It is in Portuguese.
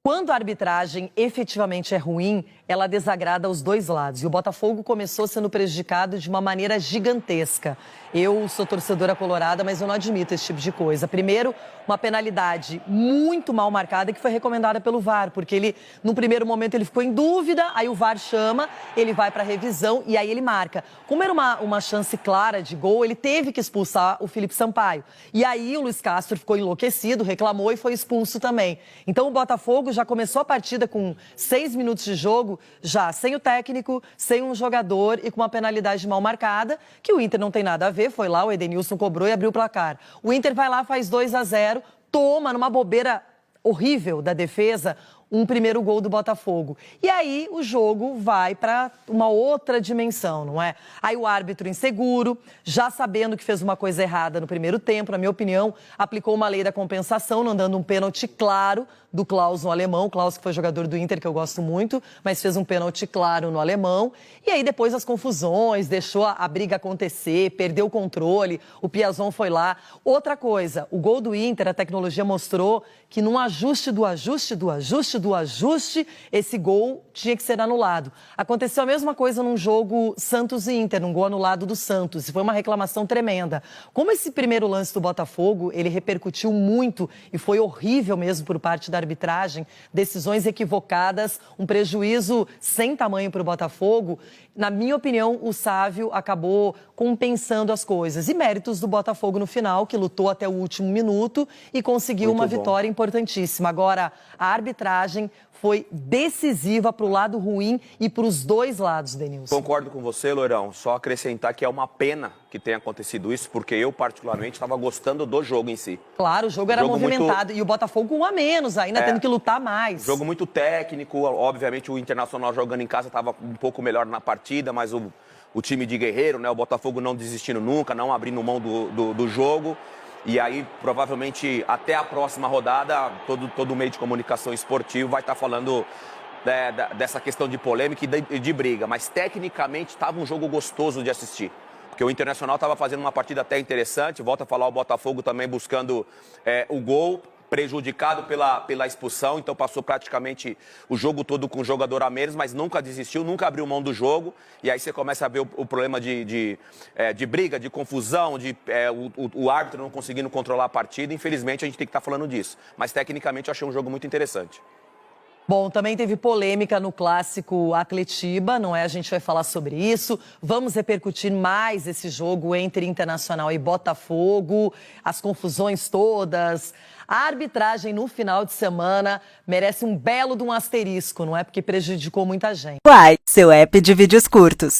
Quando a arbitragem efetivamente é ruim, ela desagrada os dois lados. E o Botafogo começou sendo prejudicado de uma maneira gigantesca. Eu sou torcedora colorada, mas eu não admito esse tipo de coisa. Primeiro, uma penalidade muito mal marcada que foi recomendada pelo VAR, porque ele, no primeiro momento, ele ficou em dúvida, aí o VAR chama, ele vai para a revisão e aí ele marca. Como era uma chance clara de gol, ele teve que expulsar o Felipe Sampaio. E aí o Luiz Castro ficou enlouquecido, reclamou e foi expulso também. Então o Botafogo já começou a partida com 6 minutos de jogo, já sem o técnico, sem um jogador e com uma penalidade mal marcada, que o Inter não tem nada a ver, foi lá, o Edenilson cobrou e abriu o placar. O Inter vai lá, faz 2-0, toma numa bobeira horrível da defesa um primeiro gol do Botafogo. E aí o jogo vai para uma outra dimensão, não é? Aí o árbitro inseguro, já sabendo que fez uma coisa errada no primeiro tempo, na minha opinião, aplicou uma lei da compensação, não dando um pênalti claro do Klaus no alemão. O Klaus que foi jogador do Inter, que eu gosto muito, mas fez um pênalti claro no alemão. E aí depois as confusões, deixou a briga acontecer, perdeu o controle, o Piazon foi lá. Outra coisa, o gol do Inter, a tecnologia mostrou que num ajuste do ajuste, esse gol tinha que ser anulado. Aconteceu a mesma coisa num jogo Santos e Inter, num gol anulado do Santos, e foi uma reclamação tremenda. Como esse primeiro lance do Botafogo, ele repercutiu muito e foi horrível mesmo por parte da arbitragem, decisões equivocadas, um prejuízo sem tamanho para o Botafogo, na minha opinião, o Sávio acabou compensando as coisas. E méritos do Botafogo no final, que lutou até o último minuto e conseguiu uma vitória importantíssima. Agora, a arbitragem foi decisiva para o lado ruim e para os dois lados, Denilson. Concordo com você, Loirão. Só acrescentar que é uma pena que tenha acontecido isso, porque eu, particularmente, estava gostando do jogo em si. Claro, o jogo era movimentado. E o Botafogo um a menos, ainda tendo que lutar mais. Jogo muito técnico. Obviamente, o Internacional jogando em casa estava um pouco melhor na partida, mas o time de guerreiro, né? O Botafogo não desistindo nunca, não abrindo mão do jogo. E aí, provavelmente, até a próxima rodada, todo meio de comunicação esportivo vai estar falando dessa questão de polêmica e de briga. Mas, tecnicamente, estava um jogo gostoso de assistir. Porque o Internacional estava fazendo uma partida até interessante. Volta a falar, o Botafogo também buscando o gol, prejudicado pela expulsão. Então, passou praticamente o jogo todo com um jogador a menos, mas nunca desistiu, nunca abriu mão do jogo. E aí você começa a ver o problema de briga, de confusão, o árbitro não conseguindo controlar a partida. Infelizmente, a gente tem que estar falando disso. Mas, tecnicamente, eu achei um jogo muito interessante. Bom, também teve polêmica no clássico Atletiba, não é? A gente vai falar sobre isso. Vamos repercutir mais esse jogo entre Internacional e Botafogo, as confusões todas. A arbitragem no final de semana merece um belo de um asterisco, não é? Porque prejudicou muita gente. Quai, seu app de vídeos curtos.